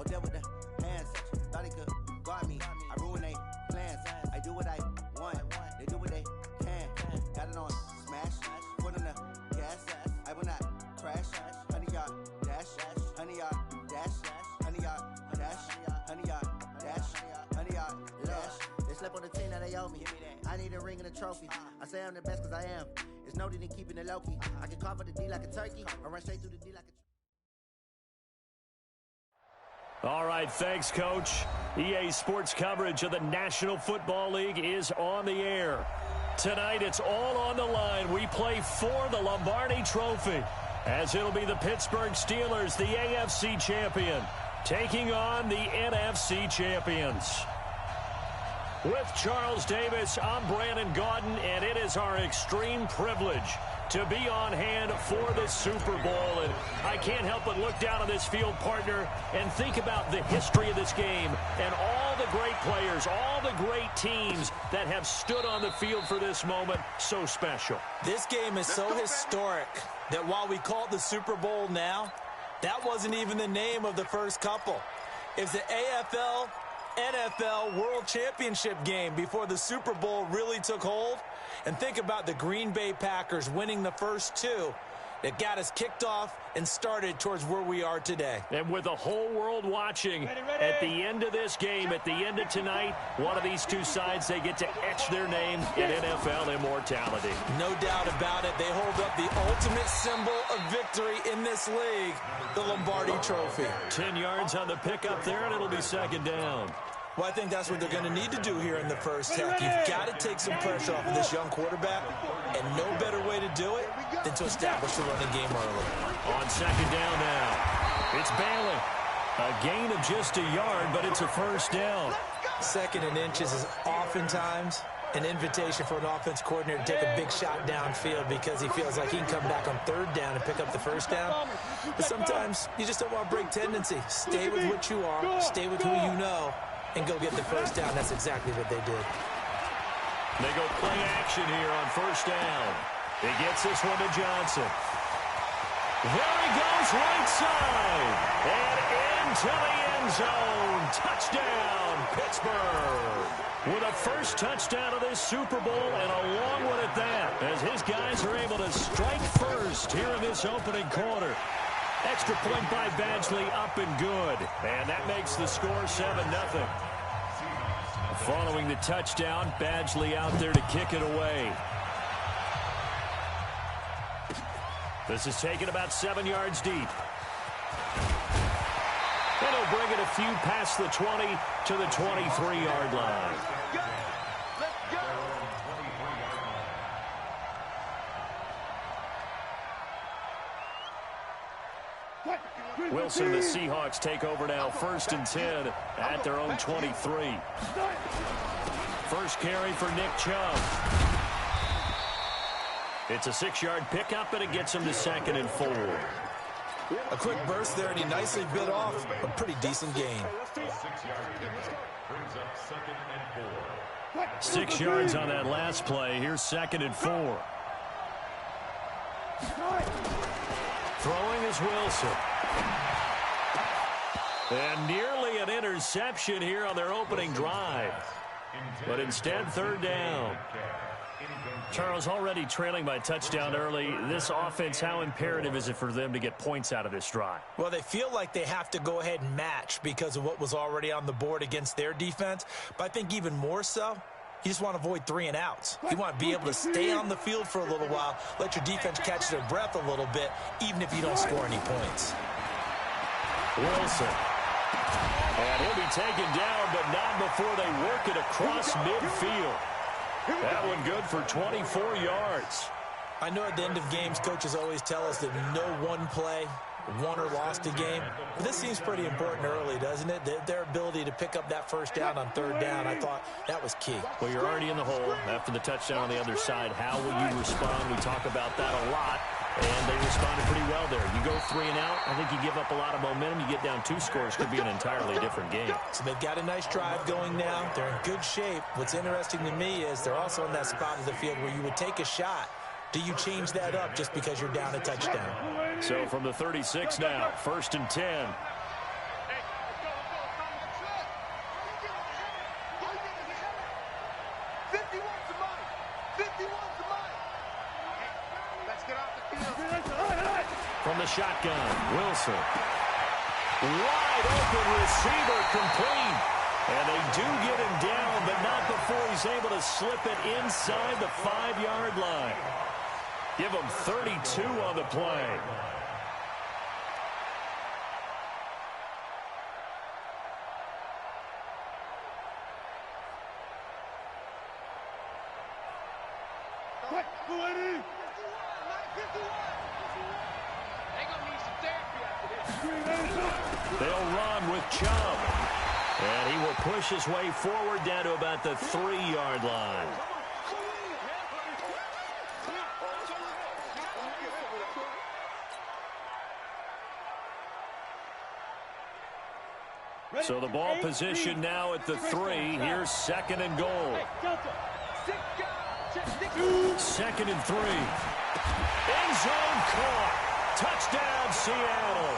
Oh, there with the hands. Thought he could guard me. I ruin they plans. I do what I want. They do what they can. Got it on smash. Foot on the gas. I will not crash. 100-yard dash. 100-yard dash. 100-yard dash. 100-yard dash. 100-yard dash. They slept on the team that they owe me. I need a ring and a trophy. I say I'm the best because I am. It's noted in keeping it low-key. I can carve for the D like a turkey. I run straight through the D like a... All right, thanks, Coach. EA Sports coverage of the National Football League is on the air. Tonight, it's all on the line. We play for the Lombardi Trophy, as it'll be the Pittsburgh Steelers, the AFC champion, taking on the NFC champions. With Charles Davis, I'm Brandon Gaudin, and it is our extreme privilege to be on hand for this Super Bowl. And I can't help but look down on this field, partner, and think about the history of this game and all the great players, all the great teams that have stood on the field for this moment. So special. This game is so historic that while we call it the Super Bowl now, that wasn't even the name of the first couple. It's the AFL NFL World Championship game before the Super Bowl really took hold. And think about the Green Bay Packers winning the first two that got us kicked off and started towards where we are today. And with the whole world watching, at the end of this game, at the end of tonight, one of these two sides, they get to etch their name in NFL immortality. No doubt about it. They hold up the ultimate symbol of victory in this league, the Lombardi Trophy. 10 yards on the pickup there, and it'll be second down. Well, I think that's what they're going to need to do here in the first half. You've got to take some pressure off of this young quarterback, and no better way to do it than to establish the running game early. On second down now, it's Bailey. A gain of just a yard, but it's a first down. Second and inches is oftentimes an invitation for an offense coordinator to take a big shot downfield because he feels like he can come back on third down and pick up the first down. But sometimes you just don't want to break tendency. Stay with what you are, stay with who you know, and go get the first down. That's exactly what they did. They go play action here on first down. He gets this one to Johnson. There he goes right side. And into the end zone. Touchdown, Pittsburgh. With a first touchdown of this Super Bowl, and a long one at that, as his guys are able to strike first here in this opening quarter. Extra point by Badgley, up and good. And that makes the score 7-0. Following the touchdown, Badgley out there to kick it away. This is taken about 7 yards deep. And he'll bring it a few past the 20 to the 23-yard line. Wilson, the Seahawks take over now, 1st and 10 at their own 23. First carry for Nick Chubb. It's a 6-yard pickup, and it gets him to 2nd and 4. A quick burst there, and he nicely bit off a pretty decent gain. 6 yards on that last play. Here's 2nd and 4. Throwing is Wilson. And nearly an interception here on their opening drive. But instead, 3rd down. Charles, already trailing by touchdown early. This offense, how imperative is it for them to get points out of this drive? Well, they feel like they have to go ahead and match because of what was already on the board against their defense. But I think even more so, you just want to avoid 3 and outs. You want to be able to stay on the field for a little while, let your defense catch their breath a little bit, even if you don't score any points. Wilson. And he'll be taken down, but not before they work it across midfield. That one good for 24 yards. I know at the end of games, coaches always tell us that no one play won or lost a game. But this seems pretty important early, doesn't it? Their ability to pick up that first down on 3rd down, I thought that was key. Well, you're already in the hole after the touchdown on the other side. How will you respond? We talk about that a lot, and they responded pretty well there. You go 3 and out, I think you give up a lot of momentum. You get down 2 scores, could be an entirely different game. So they've got a nice drive going now. They're in good shape. What's interesting to me is they're also in that spot of the field where you would take a shot. Do you change that up just because you're down a touchdown? So from the 36 now, 1st and 10. the shotgun. Wilson. Wide open receiver complete. And they do get him down, but not before he's able to slip it inside the 5-yard line. Give him 32 on the play. They'll run with Chubb. And he will push his way forward down to about the 3-yard line. So the ball position now at the 3. Here's 2nd and goal. 2nd and 3. End zone caught. Touchdown, Seattle.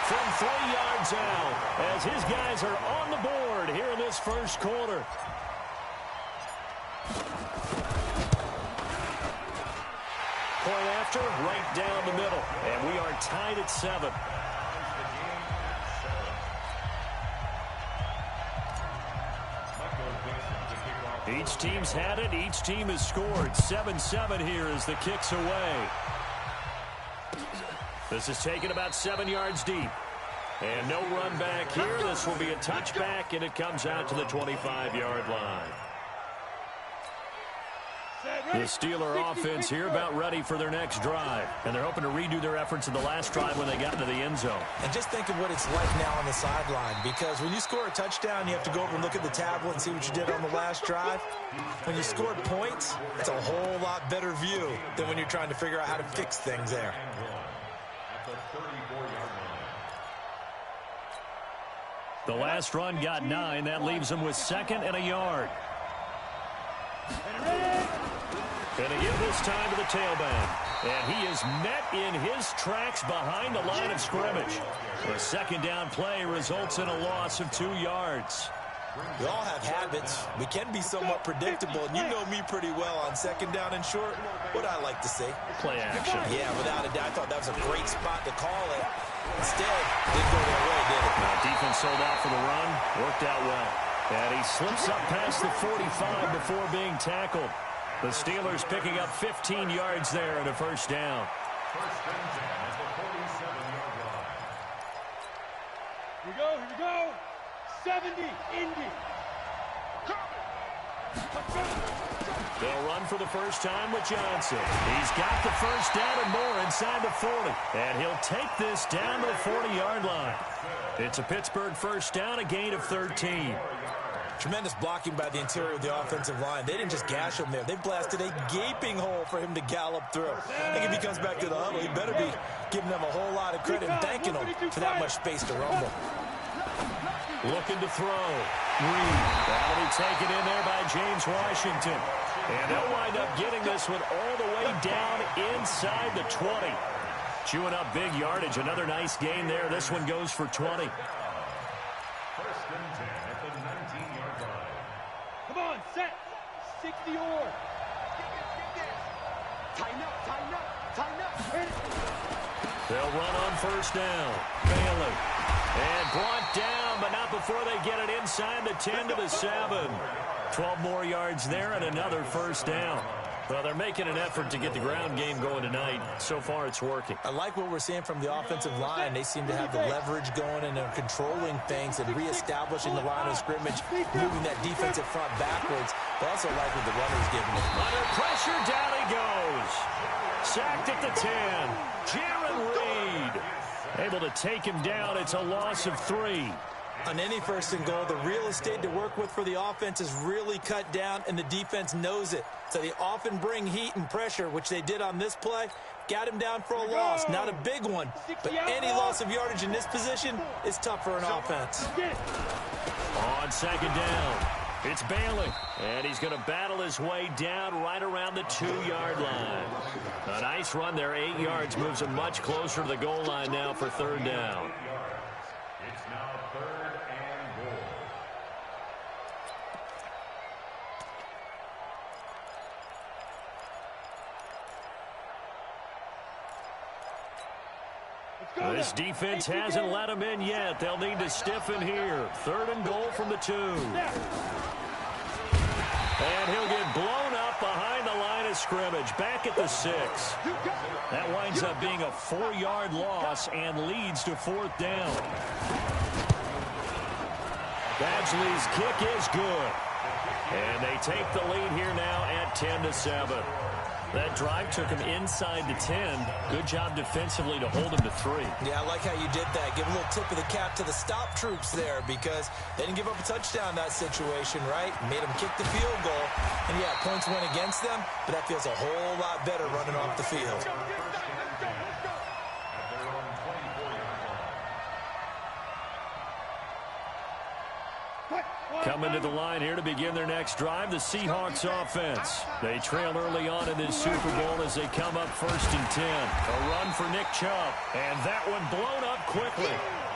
From 3 yards out, as his guys are on the board here in this first quarter. Point after, right down the middle. And we are tied at 7. Each team's had it. Each team has scored. 7-7 here as the kick's away. This is taken about 7 yards deep. And no run back here. This will be a touchback, and it comes out to the 25-yard line. The Steeler offense here about ready for their next drive. And they're hoping to redo their efforts in the last drive when they got into the end zone. And just think of what it's like now on the sideline. Because when you score a touchdown, you have to go over and look at the tablet and see what you did on the last drive. When you scored points, it's a whole lot better view than when you're trying to figure out how to fix things there. The last run got 9. That leaves him with 2nd and a yard. And they give this time to the tailback. And he is met in his tracks behind the line of scrimmage. The 2nd down play results in a loss of 2 yards. We all have habits. We can be somewhat predictable, and you know me pretty well on 2nd down and short. What I like to see. Play action. Yeah, without a doubt. I thought that was a great spot to call it. Instead, didn't go their way, did it? Now, defense sold out for the run. Worked out well. And he slips up past the 45 before being tackled. The Steelers picking up 15 yards there and a first down. First and 10 at the 47-yard line. Here we go. 70, Indy. They'll run for the first time with Johnson. He's got the first down and more inside the 40. And he'll take this down to the 40-yard line. It's a Pittsburgh first down, a gain of 13. Tremendous blocking by the interior of the offensive line. They didn't just gash him there. They blasted a gaping hole for him to gallop through. I think if he comes back to the huddle, he better be giving them a whole lot of credit and thanking them for that much space to rumble. Looking to throw. Reed. That'll be taken in there by James Washington. And they'll wind up getting this one all the way down inside the 20. Chewing up big yardage. Another nice gain there. This one goes for 20. First and 10 at the 19-yard line. Come on, set. 60 or. Tighten up. They'll run on first down. Bailey. And brought down, but not before they get it inside the 10 to the 7. 12 more yards there and another first down. Well, they're making an effort to get the ground game going tonight. So far, it's working. I like what we're seeing from the offensive line. They seem to have the leverage going and they're controlling things and reestablishing the line of scrimmage, moving that defensive front backwards. But also like what the runner's giving them. Under pressure, down he goes. Sacked at the 10. Jaron Reed able to take him down. It's a loss of 3. On any first and goal, the real estate to work with for the offense is really cut down, and the defense knows it. So they often bring heat and pressure, which they did on this play. Got him down for a loss. Not a big one, but any loss of yardage in this position is tough for an offense. On second down, it's Bailey, and he's going to battle his way down right around the 2-yard line. A nice run there, 8 yards, moves him much closer to the goal line now for third down. It's now 3rd and goal. This defense hasn't let them in yet. They'll need to stiffen here. 3rd and goal from the 2. And he'll get blown up behind the line of scrimmage. Back at the 6. That winds up being a 4-yard loss and leads to 4th down. Badgley's kick is good. And they take the lead here now at 10-7. That drive took him inside the 10. Good job defensively to hold him to 3. Yeah, I like how you did that. Give a little tip of the cap to the stop troops there because they didn't give up a touchdown in that situation, right? Made them kick the field goal. And, yeah, points went against them, but that feels a whole lot better running off the field. Coming to the line here to begin their next drive, the Seahawks offense. They trail early on in this Super Bowl as they come up 1st and 10. A run for Nick Chubb. And that one blown up quickly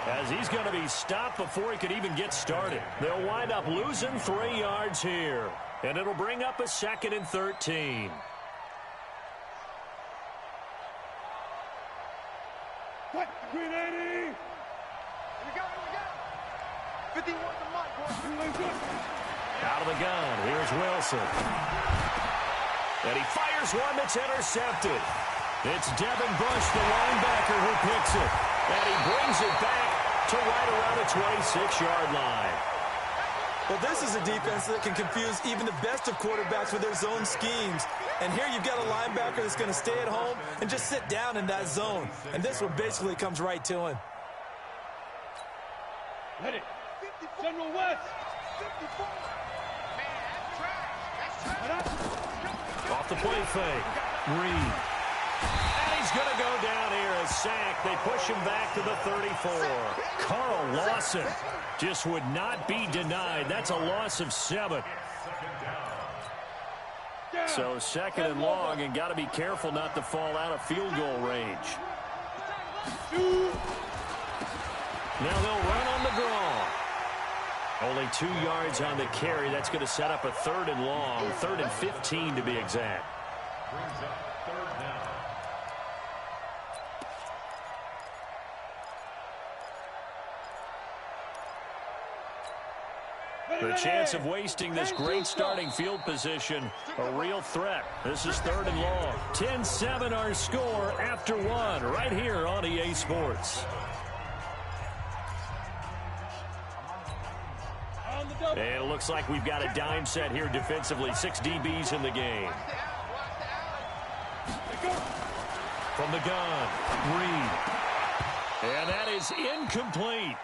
as he's going to be stopped before he could even get started. They'll wind up losing 3 yards here. And it'll bring up a 2nd and 13. What? Green 80! Here we go, 51 to Mike. Out of the gun, here's Wilson. And he fires one that's intercepted. It's Devin Bush, the linebacker, who picks it. And he brings it back to right around the 26-yard line. Well, this is a defense that can confuse even the best of quarterbacks with their zone schemes. And here you've got a linebacker that's going to stay at home and just sit down in that zone. And this one basically comes right to him. Hit it. General West. 54. Off the play fake. Reed. And he's going to go down here. A sack. They push him back to the 34. Carl Lawson just would not be denied. That's a loss of 7. So 2nd and long, and got to be careful not to fall out of field goal range. Now they'll run on the draw. Only 2 yards on the carry. That's going to set up a 3rd and long. 3rd and 15 to be exact. Brings up 3rd down. The chance of wasting this great starting field position, a real threat. This is 3rd and long. 10-7 our score after 1 right here on EA Sports. And it looks like we've got a dime set here defensively. 6 DBs in the game. From the gun, Reed. And that is incomplete.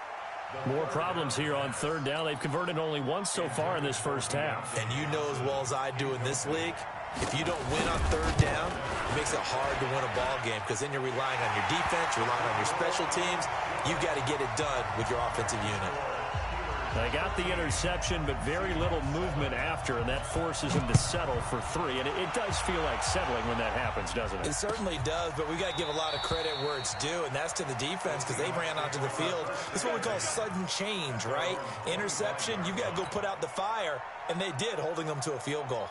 More problems here on 3rd down. They've converted only once so far in this first half. And you know as well as I do in this league, if you don't win on 3rd down, it makes it hard to win a ball game because then you're relying on your defense, you're relying on your special teams. You've got to get it done with your offensive unit. They got the interception, but very little movement after, and that forces him to settle for 3. And it does feel like settling when that happens, doesn't it? It certainly does, but we got to give a lot of credit where it's due, and that's to the defense because they ran onto the field. This is what we call sudden change, right? Interception, you've got to go put out the fire, and they did, holding them to a field goal.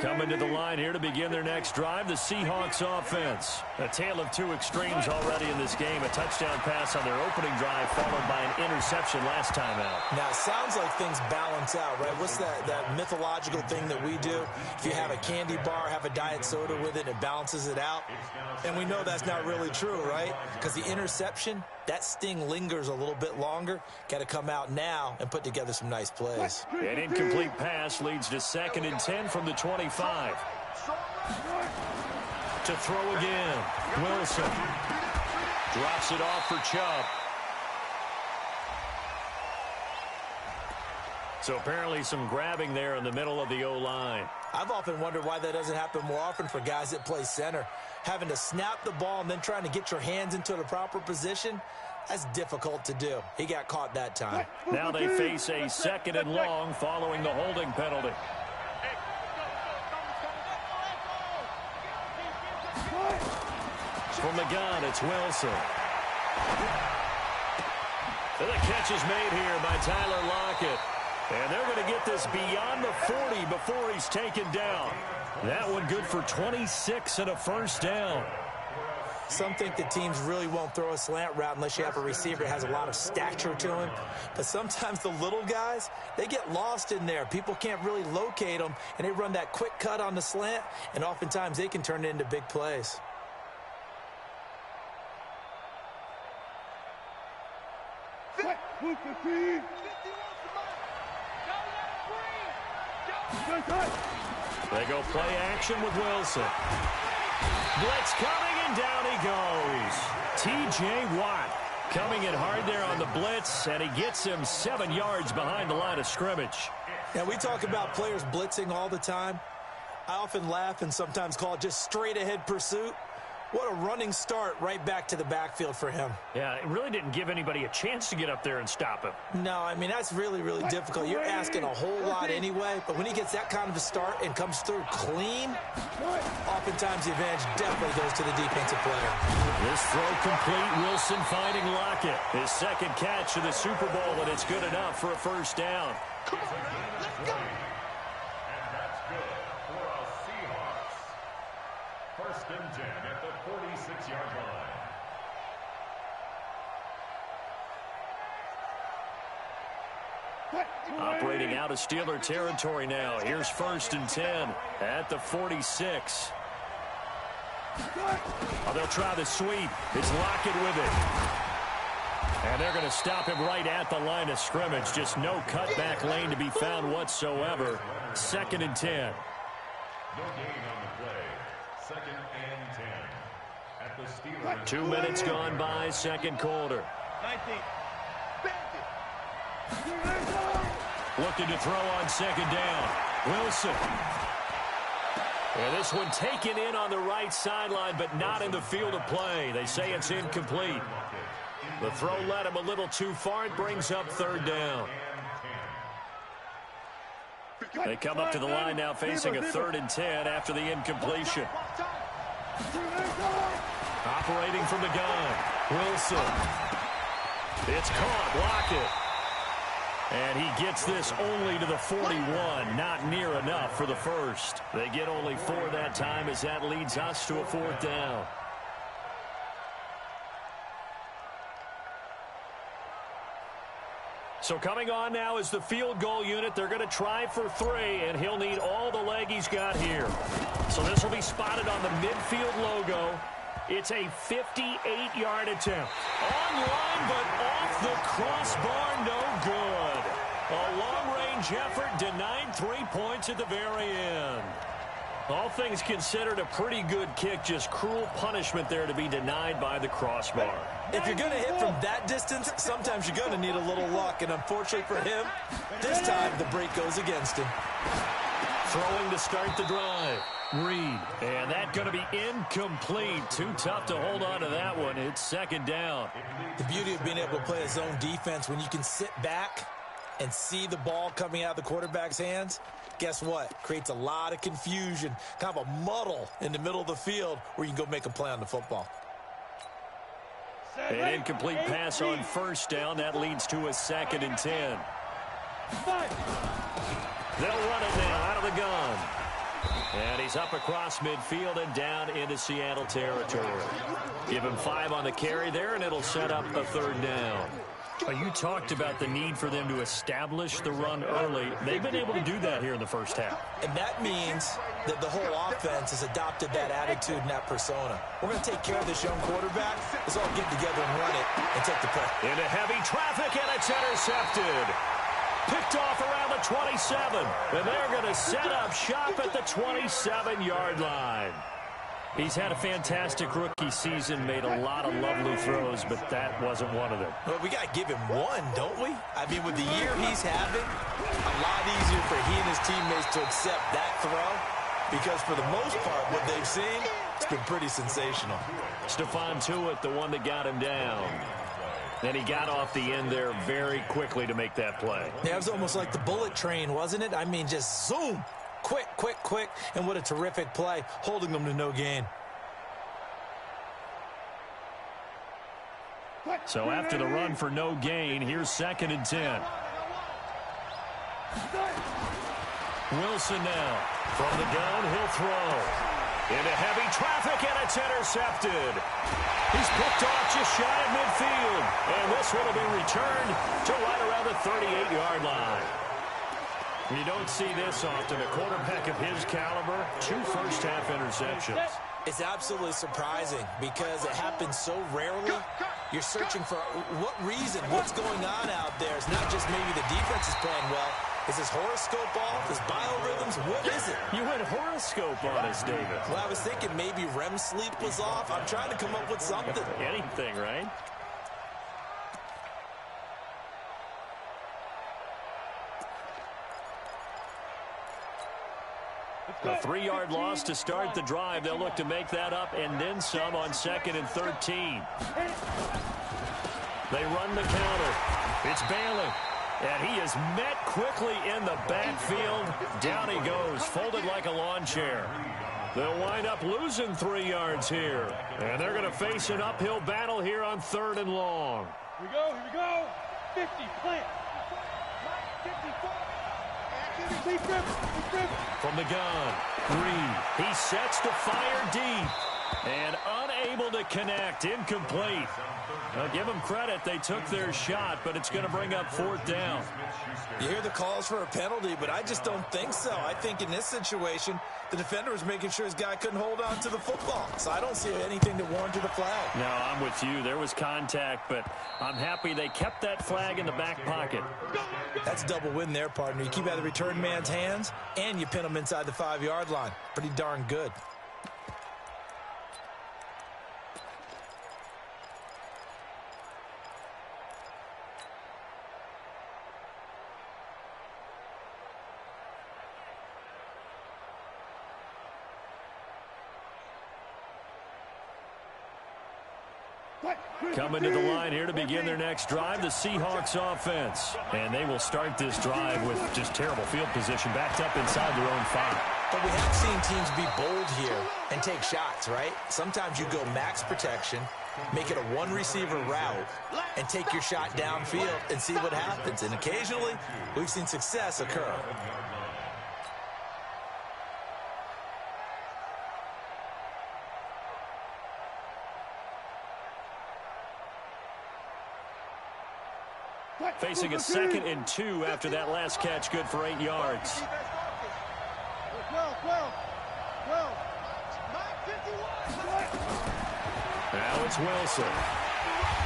Coming to the line here to begin their next drive, the Seahawks offense. A tale of 2 extremes already in this game. A touchdown pass on their opening drive followed by an interception last time out. Now, it sounds like things balance out, right? What's that mythological thing that we do? If you have a candy bar, have a diet soda with it, it balances it out. And we know that's not really true, right? Because the interception, that sting lingers a little bit longer. Got to come out now and put together some nice plays. An incomplete pass leads to 2nd and 10 from the 25. To throw again. Wilson drops it off for Chubb. So apparently some grabbing there in the middle of the O-line. I've often wondered why that doesn't happen more often for guys that play center. Having to snap the ball and then trying to get your hands into the proper position, that's difficult to do. He got caught that time. Now they face a 2nd and long following the holding penalty. From the gun, it's Wilson. And the catch is made here by Tyler Lockett. And they're going to get this beyond the 40 before he's taken down. That one good for 26 and a first down. Some think that teams really won't throw a slant route unless you have a receiver that has a lot of stature to him. But sometimes the little guys, they get lost in there. People can't really locate them, and they run that quick cut on the slant, and oftentimes they can turn it into big plays. They go play action with Wilson. Blitz coming, and down he goes. T.J. Watt coming in hard there on the blitz, and he gets him 7 yards behind the line of scrimmage. Now, we talk about players blitzing all the time. I often laugh and sometimes call it just straight-ahead pursuit. What a running start right back to the backfield for him. Yeah, it really didn't give anybody a chance to get up there and stop him. No, I mean, that's really, really difficult. You're asking a whole lot anyway, but when he gets that kind of a start and comes through clean, oftentimes the advantage definitely goes to the defensive player. This throw complete, Wilson finding Lockett. His second catch of the Super Bowl, and it's good enough for a first down. Come on, let's go. And that's good for our Seahawks. First and 10 at the 46-yard line. Operating out of Steeler territory now. Here's first and 10 at the 46. Oh, they'll try the sweep. It's Lockett with it. And they're going to stop him right at the line of scrimmage. Just no cutback lane to be found whatsoever. Second and 10. No gain on the play. Second and 10 at the Steelers. 2 minutes gone by, second quarter. 19. Looking to throw on second down. Wilson. And this one taken in on the right sideline, but not in the field of play. They say it's incomplete. The throw led him a little too far. It brings up third down. They come up to the line now facing a 3rd and 10 after the incompletion. Operating from the gun. Wilson. It's caught. Lockett. And he gets this only to the 41. Not near enough for the first. They get only 4 that time as that leads us to a 4th down. So coming on now is the field goal unit. They're going to try for 3, and he'll need all the leg he's got here. So this will be spotted on the midfield logo. It's a 58-yard attempt. On line, but off the crossbar, no good. A long-range effort denied 3 points at the very end. All things considered, a pretty good kick, just cruel punishment there to be denied by the crossbar. If you're going to hit from that distance, sometimes you're going to need a little luck, and unfortunately for him, this time the break goes against him. Throwing to start the drive. Reed, and that's going to be incomplete. Too tough to hold on to that one. It's second down. The beauty of being able to play a zone defense, when you can sit back and see the ball coming out of the quarterback's hands, guess what? Creates a lot of confusion, kind of a muddle in the middle of the field where you can go make a play on the football. An incomplete pass on first down. That leads to a 2nd and 10. They'll run it now out of the gun. And he's up across midfield and down into Seattle territory. Give him 5 on the carry there, and it'll set up a 3rd down. You talked about the need for them to establish the run early. They've been able to do that here in the first half. And that means that the whole offense has adopted that attitude and that persona. We're going to take care of this young quarterback. Let's all get together and run it and take the play. Into heavy traffic, and it's intercepted. Picked off around the 27, and they're going to set up shop at the 27-yard line. He's had a fantastic rookie season, made a lot of lovely throws, but that wasn't one of them. Well, we got to give him one, don't we? I mean, with the year he's having, a lot easier for he and his teammates to accept that throw, because for the most part, what they've seen, it's been pretty sensational. Stephon Tuitt, the one that got him down. Then he got off the end there very quickly to make that play. Yeah, it was almost like the bullet train, wasn't it? I mean, just zoom. Quick, quick, quick. And what a terrific play, holding them to no gain. So after the run for no gain, here's 2nd and 10. Wilson now. From the gun, he'll throw. Into heavy traffic, and it's intercepted. He's picked off just shy of midfield. And this one will be returned to right around the 38-yard line. You don't see this often. A quarterback of his caliber, 2 first-half interceptions. It's absolutely surprising because it happens so rarely. You're searching for what reason, what's going on out there. It's not just maybe the defense is playing well. Is his horoscope off? His biorhythms? What is it? You went horoscope on us, David. Well, I was thinking maybe REM sleep was off. I'm trying to come up with something. Anything, right? A 3-yard loss to start the drive. They'll look to make that up and then some on 2nd and 13. They run the counter. It's Bailey. And he is met quickly in the backfield. Down he goes, folded like a lawn chair. They'll wind up losing 3 yards here. And they're going to face an uphill battle here on 3rd and long. Here we go. 50, plant. 54. From the gun, Reed. He sets to fire deep. And unable to connect. Incomplete. Now, give them credit. They took their shot, but it's going to bring up 4th down. You hear the calls for a penalty, but I just don't think so. I think in this situation, the defender was making sure his guy couldn't hold on to the football. So I don't see anything to warrant a flag. No, I'm with you. There was contact, but I'm happy they kept that flag in the back pocket. That's a double win there, partner. You keep out of the return man's hands, and you pin him inside the 5-yard line. Pretty darn good. Coming to the line here to begin their next drive, the Seahawks offense. And they will start this drive with just terrible field position, backed up inside their own 5. But we have seen teams be bold here and take shots, right? Sometimes you go max protection, make it a 1-receiver route, and take your shot downfield and see what happens. And occasionally, we've seen success occur. Facing a 2nd and 2 after that last catch, good for 8 yards. Now it's Wilson.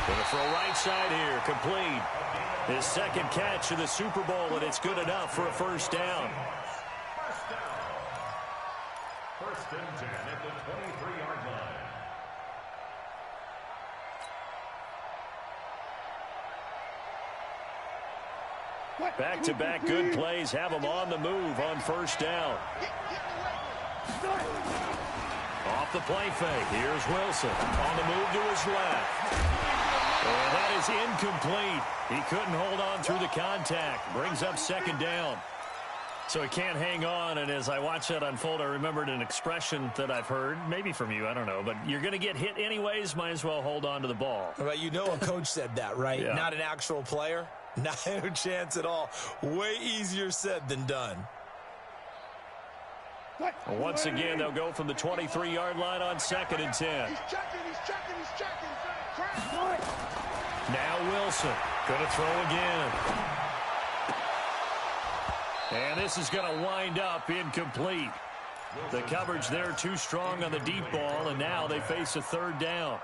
Gonna throw right side here, complete. His 2nd catch of the Super Bowl, and it's good enough for a 1st down. First and 10 at the 23-yard line. Back-to-back good plays have them on the move on 1st down. Off the play fake. Here's Wilson on the move to his left. And that is incomplete. He couldn't hold on through the contact. Brings up 2nd down. So he can't hang on, and as I watch that unfold, I remembered an expression that I've heard, maybe from you, I don't know, but you're going to get hit anyways, might as well hold on to the ball. Well, you know a coach said that, right? Yeah. Not an actual player. Not a chance at all. Way easier said than done. Once again, they'll go from the 23-yard line on 2nd and 10. He's checking. Now Wilson going to throw again. And this is going to wind up incomplete. The coverage there too strong on the deep ball, and now they face a 3rd down.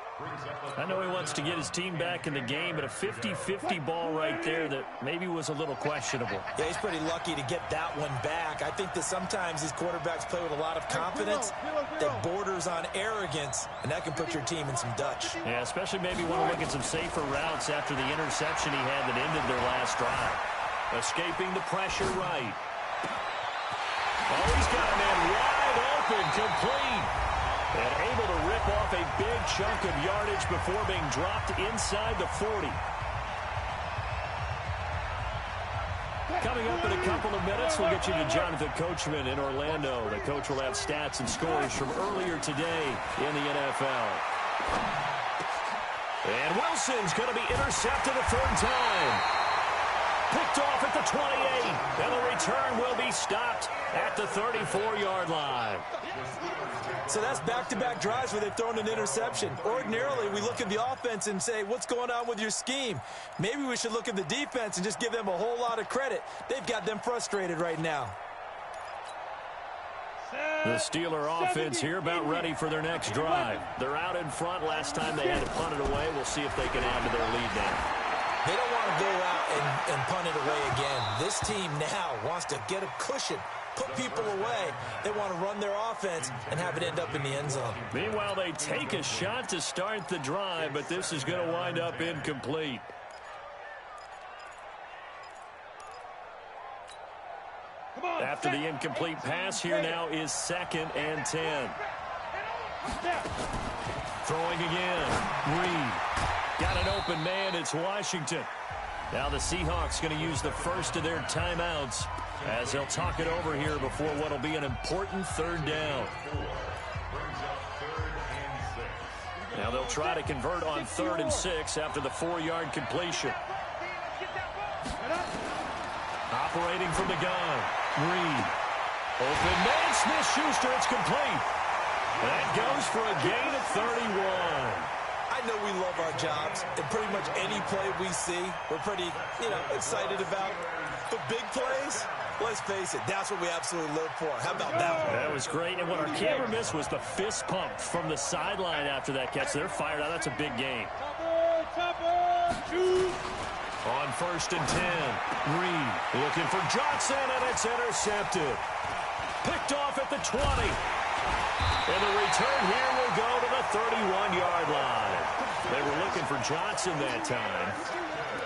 I know he wants to get his team back in the game, but a 50-50 ball right there that maybe was a little questionable. Yeah, he's pretty lucky to get that one back. I think that sometimes these quarterbacks play with a lot of confidence that borders on arrogance, and that can put your team in some Dutch. Yeah, especially maybe want to look at some safer routes after the interception he had that ended their last drive. Escaping the pressure right. Oh, he's got a man wide open, complete. And able to rip off a big chunk of yardage before being dropped inside the 40. Coming up in a couple of minutes, we'll get you to Jonathan Coachman in Orlando. The coach will have stats and scores from earlier today in the NFL. And Wilson's going to be intercepted a 3rd time. Picked off at the 28. And the return will be stopped at the 34-yard line. So that's back-to-back drives where they've thrown an interception. Ordinarily, we look at the offense and say, what's going on with your scheme? Maybe we should look at the defense and just give them a whole lot of credit. They've got them frustrated right now. The Steeler offense here about ready for their next drive. They're out in front. Last time they had to punt it away. We'll see if they can add to their lead now. They don't want to go out and punt it away again. This team now wants to get a cushion, put people away. They want to run their offense and have it end up in the end zone. Meanwhile, they take a shot to start the drive, but this is going to wind up incomplete. After the incomplete pass, here now is 2nd and 10. Throwing again. Reed. Got an open man. It's Washington. Now the Seahawks going to use the first of their timeouts as they'll talk it over here before what will be an important 3rd down. Now they'll try to convert on 3rd and 6 after the 4-yard completion. Operating from the gun. Reed. Open man. Smith-Schuster. It's complete. That goes for a gain of 31. I know we love our jobs, and pretty much any play we see, we're pretty, excited about. But big plays, let's face it, that's what we absolutely live for. How about that one? That was great, and what our camera missed was the fist pump from the sideline after that catch. They're fired out. That's a big gain. On 1st and 10, Reed looking for Johnson, and it's intercepted. Picked off at the 20. And the return here will go to the 31-yard line. They were looking for Johnson that time.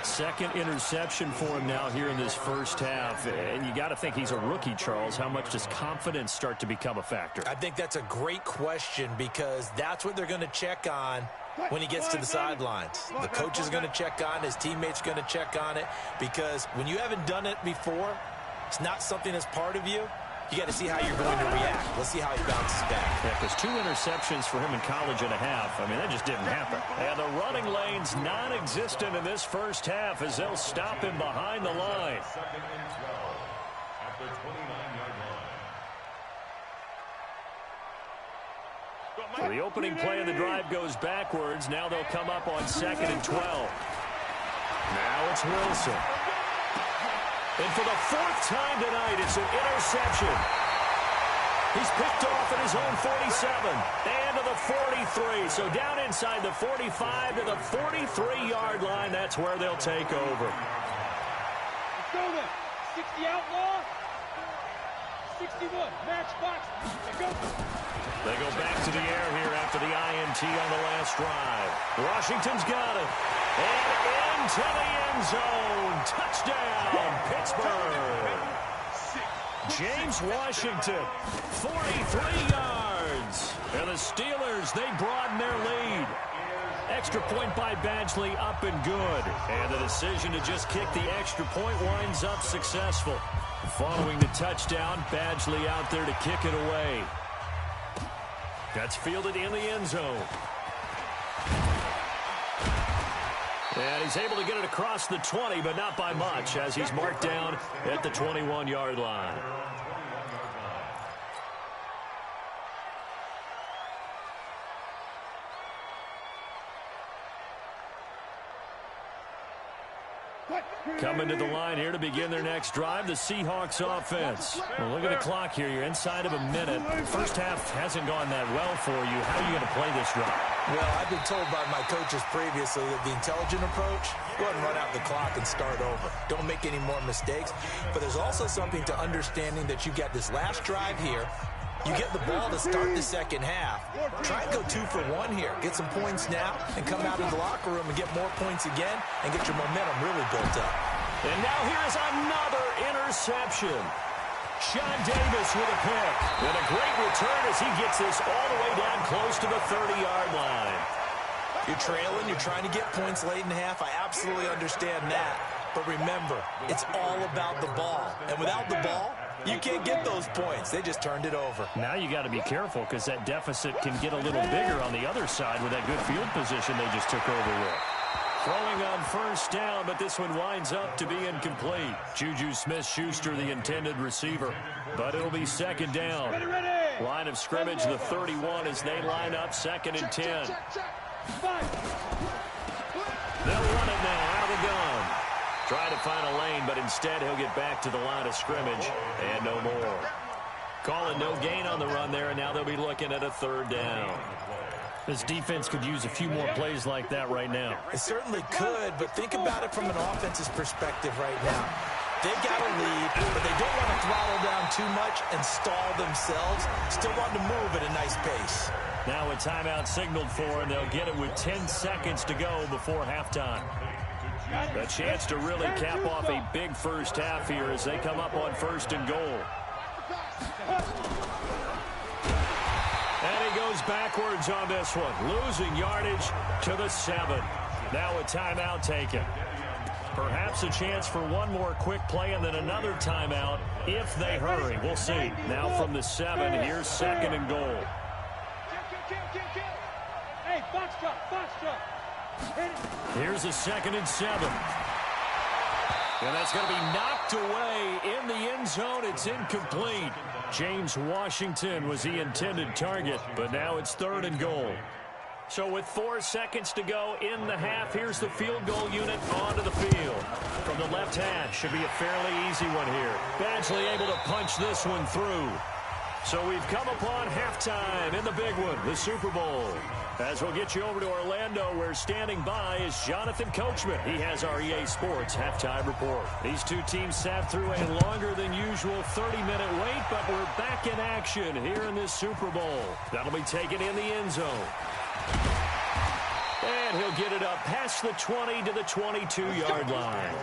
2nd interception for him now here in this first half. And you got to think he's a rookie, Charles. How much does confidence start to become a factor? I think that's a great question because that's what they're going to check on when he gets to the sidelines. The coach is going to check on it. His teammates are going to check on it because when you haven't done it before, it's not something that's part of you. You got to see how you're going to react. Let's see how he bounces back. Yeah, because 2 interceptions for him in college and a half. I mean, that just didn't happen. And the running lane's non-existent in this first half as they'll stop him behind the line. 2nd and 12 at the 29-yard line. So the opening play of the drive goes backwards. Now they'll come up on 2nd and 12. Now it's Wilson. And for the 4th time tonight, it's an interception. He's picked off at his own 47 and to the 43. So down inside the 45 to the 43-yard line. That's where they'll take over. Let's go then. 60 outlaw. 61 matchbox. They go back to the air here after the INT on the last drive. Washington's got it. And into the end zone. Touchdown, Pittsburgh. James Washington, 43 yards. And the Steelers, they broaden their lead. Extra point by Badgley up and good. And the decision to just kick the extra point winds up successful. Following the touchdown, Badgley out there to kick it away. That's fielded in the end zone. And he's able to get it across the 20, but not by much, as he's marked down at the 21-yard line. Coming to the line here to begin their next drive, the Seahawks offense. Well, look at the clock here. You're inside of a minute. First half hasn't gone that well for you. How are you going to play this drive? Well, I've been told by my coaches previously that the intelligent approach, go ahead and run out the clock and start over. Don't make any more mistakes. But there's also something to understanding that you got this last drive here. You get the ball to start the second half. Try and go 2 for 1 here. Get some points now and come out of the locker room and get more points again and get your momentum really built up. And now here's another interception. Sean Davis with a pick. And a great return as he gets this all the way down close to the 30-yard line. You're trailing. You're trying to get points late in the half. I absolutely understand that. But remember, it's all about the ball. And without the ball, you can't get those points. They just turned it over. Now you got to be careful because that deficit can get a little bigger on the other side with that good field position they just took over with. Throwing on first down, but this one winds up to be incomplete. Juju Smith-Schuster, the intended receiver. But it'll be second down. Line of scrimmage, the 31, as they line up second and 10. They'll run it now out of the gun. Trying to find a lane, but instead he'll get back to the line of scrimmage and no more. Calling no gain on the run there, and now they'll be looking at a third down. This defense could use a few more plays like that right now. It certainly could, but think about it from an offense's perspective right now. They've got a lead, but they don't want to throttle down too much and stall themselves. Still want to move at a nice pace. Now a timeout signaled for, and they'll get it with 10 seconds to go before halftime. A chance to really cap off a big first half here as they come up on first and goal. And he goes backwards on this one, losing yardage to the 7. Now a timeout taken. Perhaps a chance for one more quick play and then another timeout if they hurry. We'll see. Now from the 7, here's second and goal. Hey, box drop, box drop. Here's a second and 7. And that's going to be knocked away in the end zone. It's incomplete. James Washington was the intended target, but now it's third and goal. So with 4 seconds to go in the half, here's the field goal unit onto the field. From the left hash, should be a fairly easy one here. Badgley able to punch this one through. So we've come upon halftime in the big one, the Super Bowl. As we'll get you over to Orlando, where standing by is Jonathan Coachman. He has our EA Sports halftime report. These two teams sat through a longer than usual 30-minute wait, but we're back in action here in this Super Bowl. That'll be taken in the end zone. And he'll get it up past the 20 to the 22-yard line.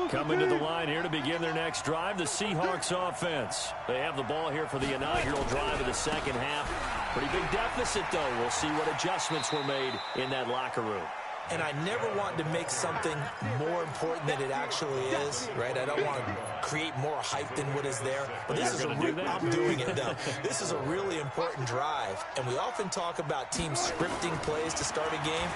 Coming to the line here to begin their next drive, the Seahawks offense. They have the ball here for the inaugural drive of the second half. Pretty big deficit, though. We'll see what adjustments were made in that locker room. And I never want to make something more important than it actually is, right? I don't want to create more hype than what is there. But this is I'm doing it now. This is a really important drive. And we often talk about teams scripting plays to start a game.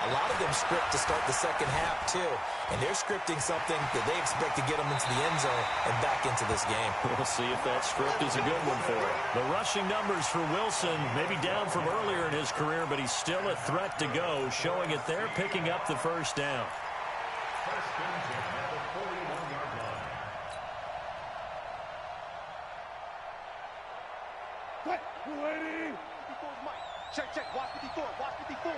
A lot of them script to start the second half, too. And they're scripting something that they expect to get them into the end zone and back into this game. We'll see if that script is a good one for him. The rushing numbers for Wilson, maybe down from earlier in his career, but he's still a threat to go, showing it there, picking up the first down. First and 10 at the 41-yard line. What? 280. 54's Mike. Check, check. Watch 54. Watch 54.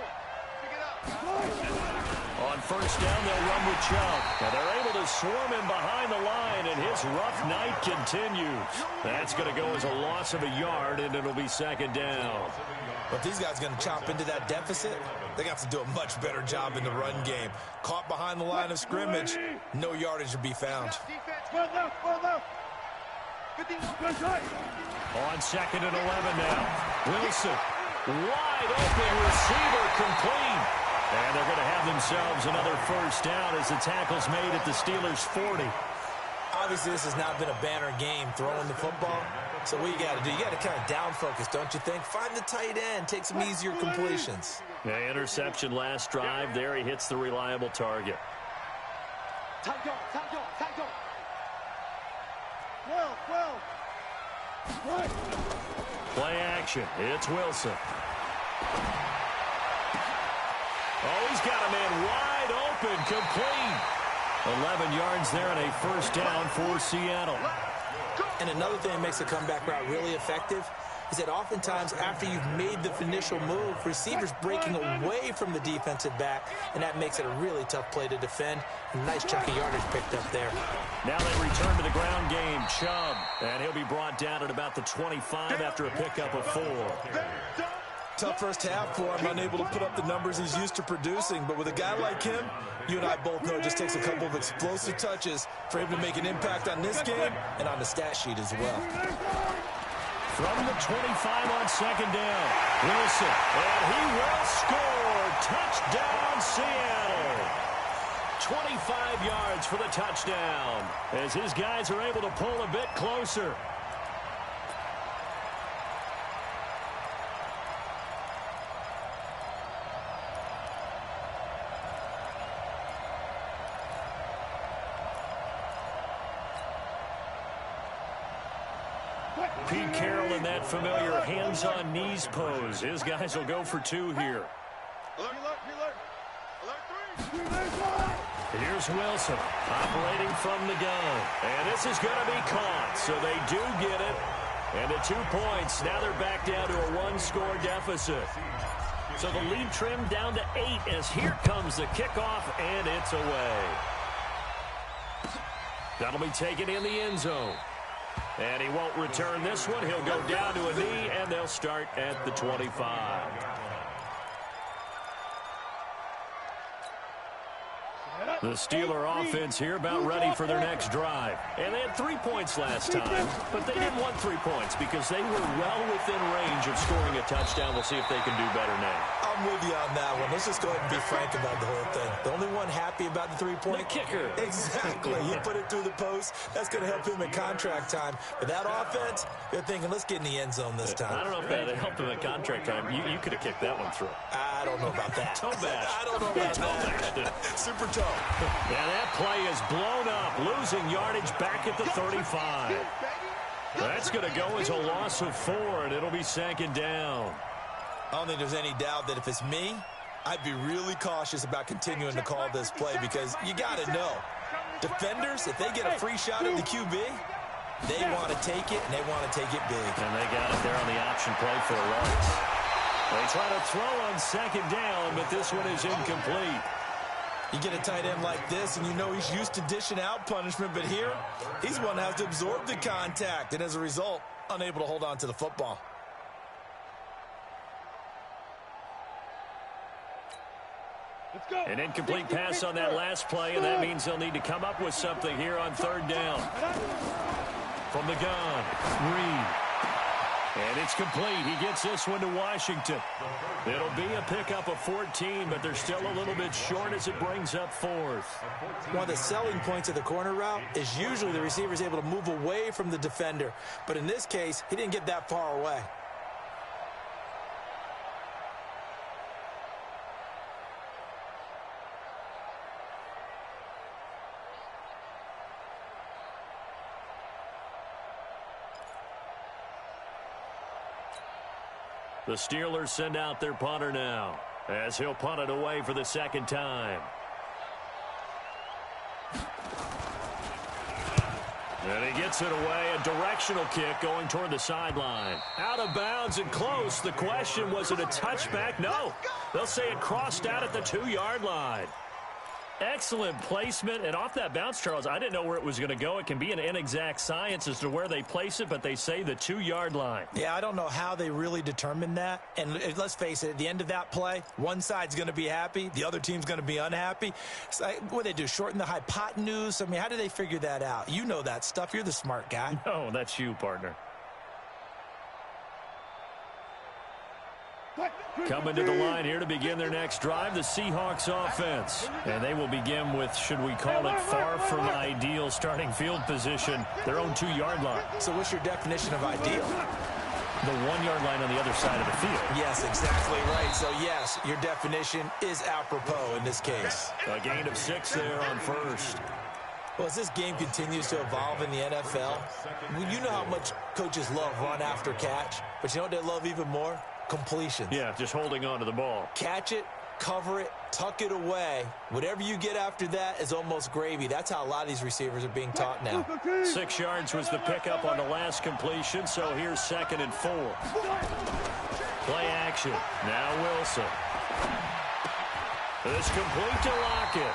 On first down, they'll run with Chubb. And they're able to swarm him behind the line, and his rough night continues. That's going to go as a loss of a yard, and it'll be second down. But these guys are going to chop into that deficit. They got to do a much better job in the run game. Caught behind the line of scrimmage, no yardage to be found. On second and 11 now. Wilson, wide open receiver, complete. And they're going to have themselves another first down as the tackle's made at the Steelers' 40. Obviously, this has not been a banner game throwing the football. So what you got to do, you got to kind of down focus, don't you think? Find the tight end, take some easier completions. Yeah, interception last drive. There he hits the reliable target. Tight go, tight go, tight go. 12. Play action. It's Wilson. Oh, he's got a man wide open, complete. 11 yards there and a first down for Seattle. And another thing that makes the comeback route really effective is that oftentimes after you've made the initial move, receivers breaking away from the defensive back, and that makes it a really tough play to defend. A nice chunk of yardage picked up there. Now they return to the ground game. Chubb, and he'll be brought down at about the 25 after a pickup of 4. Tough first half for him, unable to put up the numbers he's used to producing. But with a guy like him, you and I both know it just takes a couple of explosive touches for him to make an impact on this game and on the stat sheet as well. From the 25 on second down, Wilson, and he will score. Touchdown, Seattle. 25 yards for the touchdown as his guys are able to pull a bit closer. Pete Carroll in that familiar hands-on knees pose. His guys will go for 2 here. Here's Wilson operating from the gun. And this is going to be caught. So they do get it. And the 2 points. Now they're back down to a 1-score deficit. So the lead trimmed down to 8 as here comes the kickoff, and it's away. That'll be taken in the end zone. And he won't return this one. He'll go down to a knee, and they'll start at the 25. The Steeler offense here about ready for their next drive. And they had 3 points last time, but they didn't want 3 points because they were well within range of scoring a touchdown. We'll see if they can do better now. I'm with you on that one. Let's just go ahead and be frank about the whole thing. The only one happy about the 3-point. The kicker. Exactly. He put it through the post. That's going to help him in contract time. But that offense, they're thinking, let's get in the end zone this time. I don't know if that helped him at contract time. You could have kicked that one through. I don't know about that. Toe bash. I don't know about that. Super toe. Yeah, that play is blown up, losing yardage back at the 35. That's going to go as a loss of 4, and it'll be 2nd down. I don't think there's any doubt that if it's me, I'd be really cautious about continuing to call this play because you got to know, defenders, if they get a free shot at the QB, they want to take it, and they want to take it big. And they got it there on the option play for Rice. They try to throw on 2nd down, but this one is incomplete. You get a tight end like this, and you know he's used to dishing out punishment, but here, he's one that has to absorb the contact, and as a result, unable to hold on to the football. An incomplete pass on that last play, and that means they'll need to come up with something here on 3rd down. From the gun, Reed. And it's complete. He gets this one to Washington. It'll be a pickup of 14, but they're still a little bit short as it brings up 4th. One of the selling points of the corner route is usually the receiver is able to move away from the defender. But in this case, he didn't get that far away. The Steelers send out their punter now as he'll punt it away for the 2nd time. And he gets it away, a directional kick going toward the sideline. Out of bounds and close. The question, was it a touchback? No. They'll say it crossed out at the 2-yard line. Excellent placement, and off that bounce, Charles, I didn't know where it was going to go. It can be an inexact science as to where they place it, but they say the 2-yard line. Yeah, I don't know how they really determined that. And let's face it, at the end of that play, one side's going to be happy, the other team's going to be unhappy. It's like, what do they do, shorten the hypotenuse? I mean, how do they figure that out? You know that stuff. You're the smart guy. No, that's you, partner. Coming to the line here to begin their next drive, the Seahawks offense. And they will begin with, should we call it, far from ideal starting field position, their own 2-yard line. So what's your definition of ideal? The 1-yard line on the other side of the field. Yes, exactly right. So, yes, your definition is apropos in this case. A gain of 6 there on 1st. Well, as this game continues to evolve in the NFL, you know how much coaches love run after catch, but you know what they love even more? Completions. Yeah, just holding on to the ball. Catch it, cover it, tuck it away. Whatever you get after that is almost gravy. That's how a lot of these receivers are being taught now. 6 yards was the pickup on the last completion, so here's 2nd and 4. Play action. Now Wilson. It's complete to Lockett.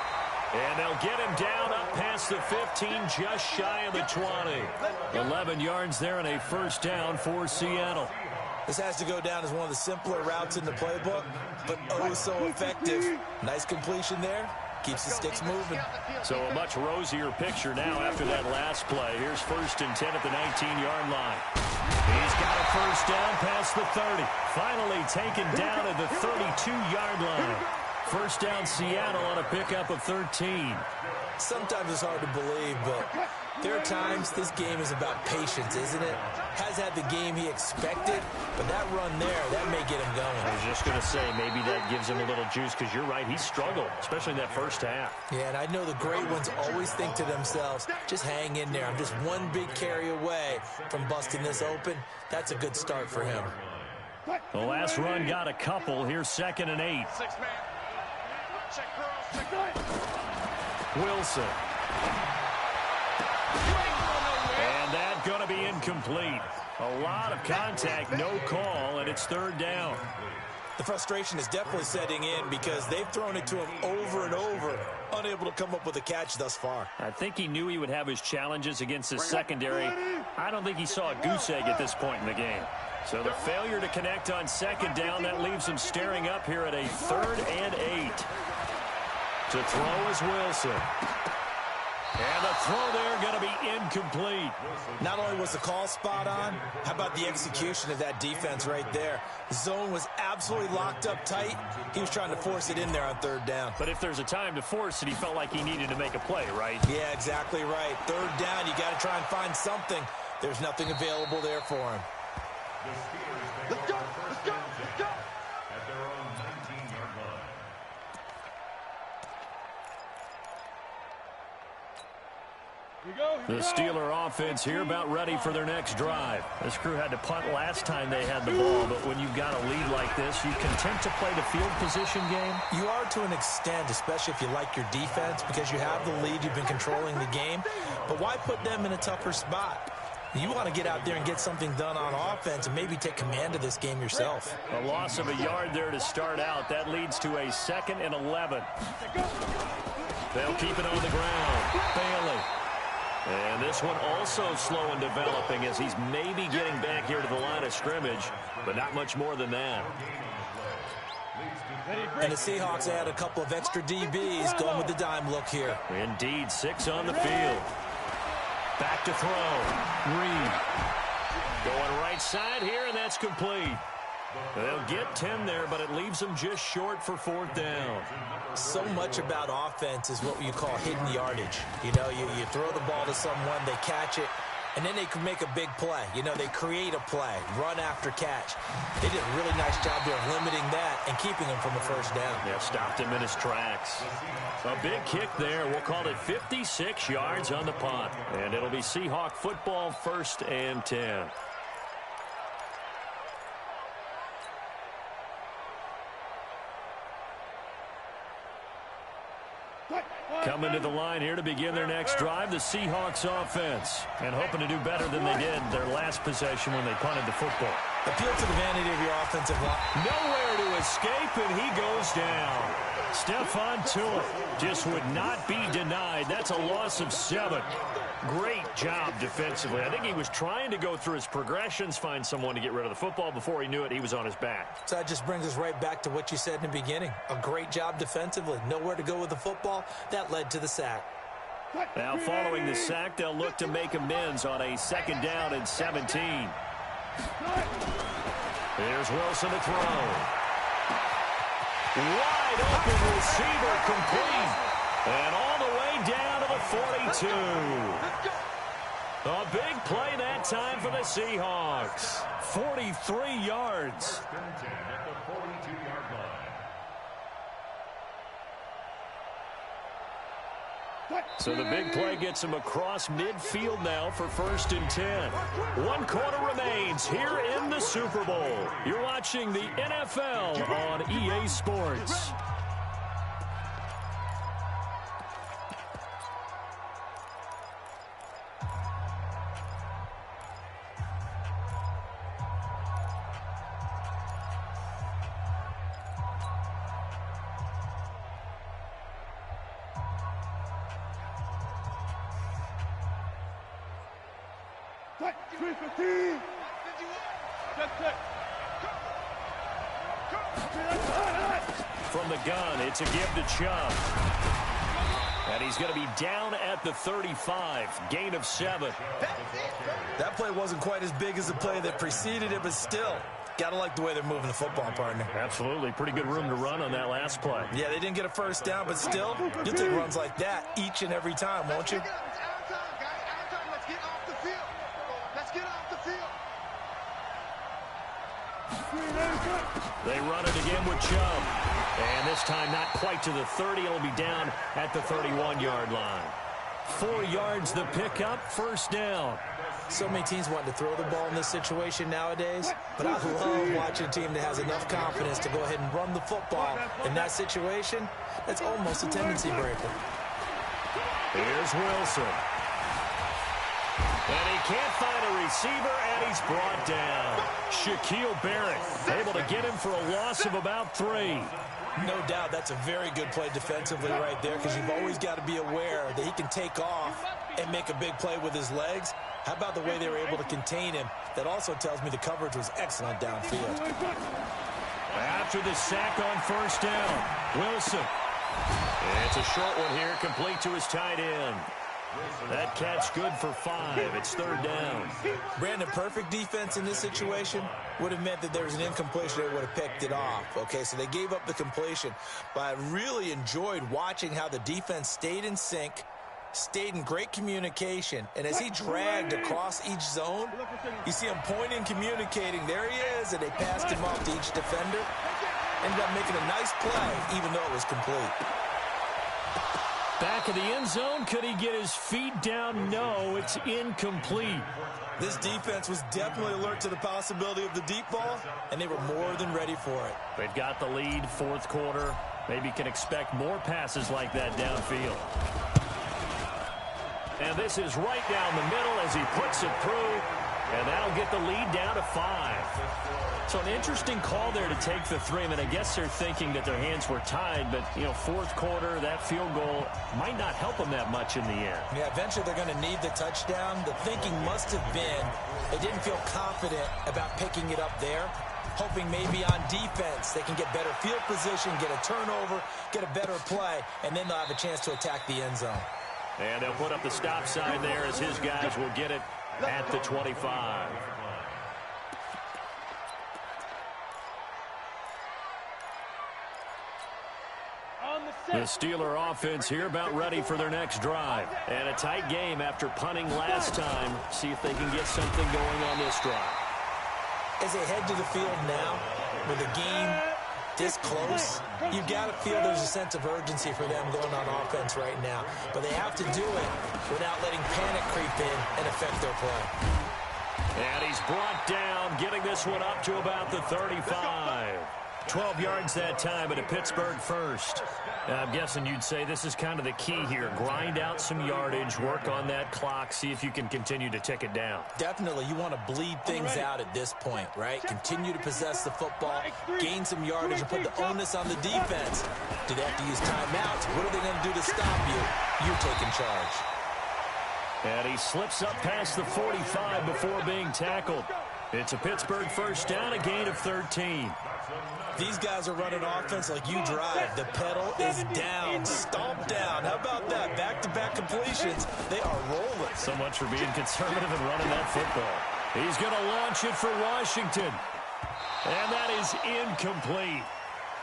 And they'll get him down up past the 15, just shy of the 20. 11 yards there and a 1st down for Seattle. This has to go down as one of the simpler routes in the playbook, but oh so effective. Nice completion there. Keeps the sticks moving. So a much rosier picture now after that last play. Here's 1st and 10 at the 19-yard line. He's got a 1st down past the 30. Finally taken down at the 32-yard line. First down Seattle on a pickup of 13. Sometimes it's hard to believe, but there are times this game is about patience, isn't it? Has had the game he expected, but that run there, that may get him going. I was just going to say, maybe that gives him a little juice, because you're right, he struggled, especially in that first half. Yeah, and I know the great ones always think to themselves, just hang in there. I'm just one big carry away from busting this open. That's a good start for him. The last run got a couple. Here's 2nd and 8. Wilson. And that's going to be incomplete. A lot of contact, no call, and it's 3rd down. The frustration is definitely setting in because they've thrown it to him over and over, unable to come up with a catch thus far. I think he knew he would have his challenges against the secondary. I don't think he saw a goose egg at this point in the game. So the failure to connect on 2nd down, that leaves him staring up here at a 3rd and 8. To throw is Wilson. And the throw there going to be incomplete. Not only was the call spot on, how about the execution of that defense right there? The zone was absolutely locked up tight. He was trying to force it in there on 3rd down. But if there's a time to force it, he felt like he needed to make a play, right? Yeah, exactly right. 3rd down, you got to try and find something. There's nothing available there for him. Let's go! Let's go! Let's go! At their own 19-yard line. The Steeler offense here about ready for their next drive. This crew had to punt last time they had the ball, but when you've got a lead like this, you content to play the field position game? You are to an extent, especially if you like your defense, because you have the lead, you've been controlling the game. But why put them in a tougher spot? You want to get out there and get something done on offense and maybe take command of this game yourself. A loss of a yard there to start out. That leads to a 2nd and 11. They'll keep it on the ground. Bailey. And this one also slow in developing as he's maybe getting back here to the line of scrimmage, but not much more than that. And the Seahawks add a couple of extra DBs going with the dime look here. Indeed, 6 on the field. Back to throw. Reed. Going right side here, and that's complete. They'll get 10 there, but it leaves them just short for 4th down. So much about offense is what you call hidden yardage. You know, you throw the ball to someone, they catch it, and then they can make a big play. You know, they create a play, run after catch. They did a really nice job there of limiting that and keeping him from a 1st down. Yeah, stopped him in his tracks. A big kick there. We'll call it 56 yards on the punt. And it'll be Seahawk football, 1st and 10. Coming to the line here to begin their next drive, the Seahawks offense. And hoping to do better than they did their last possession when they punted the football. Appeal to the vanity of your offensive line. Nowhere to escape, and he goes down. Stephon Tuitt just would not be denied. That's a loss of 7. Great job defensively. I think he was trying to go through his progressions, find someone to get rid of the football. Before he knew it, he was on his back. So that just brings us right back to what you said in the beginning. A great job defensively. Nowhere to go with the football. That led to the sack. Now following the sack, they'll look to make amends on a 2nd down and 17. Here's Wilson to throw. Wide open receiver complete. And all the way down to the 42. A big play that time for the Seahawks. 43 yards. First and 10 at the 42-yard line. So the big play gets him across midfield now for 1st and 10. 1 quarter remains here in the Super Bowl. You're watching the NFL on EA Sports. From the gun, it's a give to Chubb. And he's going to be down at the 35. Gain of 7. That play wasn't quite as big as the play that preceded it, but still, Gotta like the way they're moving the football, partner. Absolutely. Pretty good room to run on that last play. Yeah, they didn't get a first down, but still, you'll take runs like that each and every time, won't you? It's our time, guys. Our time. Let's get off the field. Let's get off the field. They run it again with Chubb. And this time not quite to the 30. It'll be down at the 31-yard line. 4 yards the pickup, first down. So many teams want to throw the ball in this situation nowadays, but I love watching a team that has enough confidence to go ahead and run the football. In that situation, that's almost a tendency breaker. Here's Wilson. And he can't find a receiver, and he's brought down. Shaquille Barrett able to get him for a loss of about 3. No doubt that's a very good play defensively right there, because you've always got to be aware that he can take off and make a big play with his legs. How about the way they were able to contain him? That also tells me the coverage was excellent downfield. After the sack on first down, Wilson. And it's a short one here, complete to his tight end. That catch good for 5. It's third down. Brandon, perfect defense in this situation would have meant that there was an incompletion. They would have picked it off. Okay, so they gave up the completion. But I really enjoyed watching how the defense stayed in sync, stayed in great communication, and as he dragged across each zone, you see him pointing, communicating. There he is, and they passed him off to each defender. Ended up making a nice play, even though it was complete. Back of the end zone, could he get his feet down? No, it's incomplete. This defense was definitely alert to the possibility of the deep ball, and they were more than ready for it. They've got the lead, fourth quarter. Maybe can expect more passes like that downfield. And this is right down the middle as he puts it through, and that'll get the lead down to 5. So an interesting call there to take the 3. I mean, I guess they're thinking that their hands were tied, but, you know, fourth quarter, that field goal might not help them that much in the end. Yeah, eventually they're going to need the touchdown. The thinking must have been they didn't feel confident about picking it up there, hoping maybe on defense they can get better field position, get a turnover, get a better play, and then they'll have a chance to attack the end zone. And they'll put up the stop sign there as his guys will get it at the 25. The Steeler offense here about ready for their next drive. And a tight game after punting last time. See if they can get something going on this drive. As they head to the field now, with the game this close, you've got to feel there's a sense of urgency for them going on offense right now. But they have to do it without letting panic creep in and affect their play. And he's brought down, getting this one up to about the 35. 12 yards that time, but a Pittsburgh first. Now, I'm guessing you'd say this is kind of the key here. Grind out some yardage, work on that clock, see if you can continue to tick it down. Definitely. You want to bleed things out at this point, right? Continue to possess the football, gain some yardage, and put the onus on the defense. Do they have to use timeouts? What are they going to do to stop you? You're taking charge. And he slips up past the 45 before being tackled. It's a Pittsburgh first down, a gain of 13. These guys are running offense like you drive. The pedal is down, stomped down. How about that? Back-to-back completions. They are rolling. So much for being conservative and running that football. He's going to launch it for Washington. And that is incomplete.